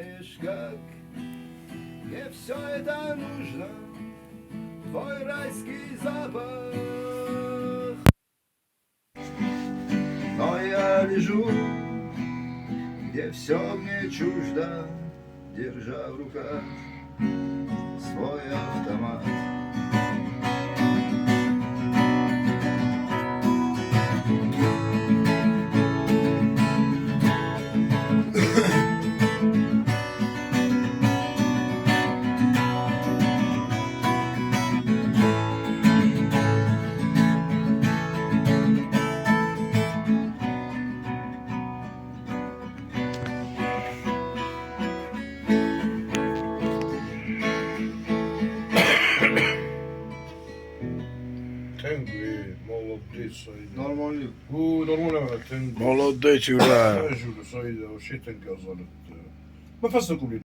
знаешь как, мне все это нужно, твой райский запах. Но я лежу, где все мне чуждо, держа в руках свой автомат. Tengri, молодец, Said. Нормально. Нормально, Tengri. Молодець, ура! Tengri, Said, вообще Tengri azarıttı. ما فصل كل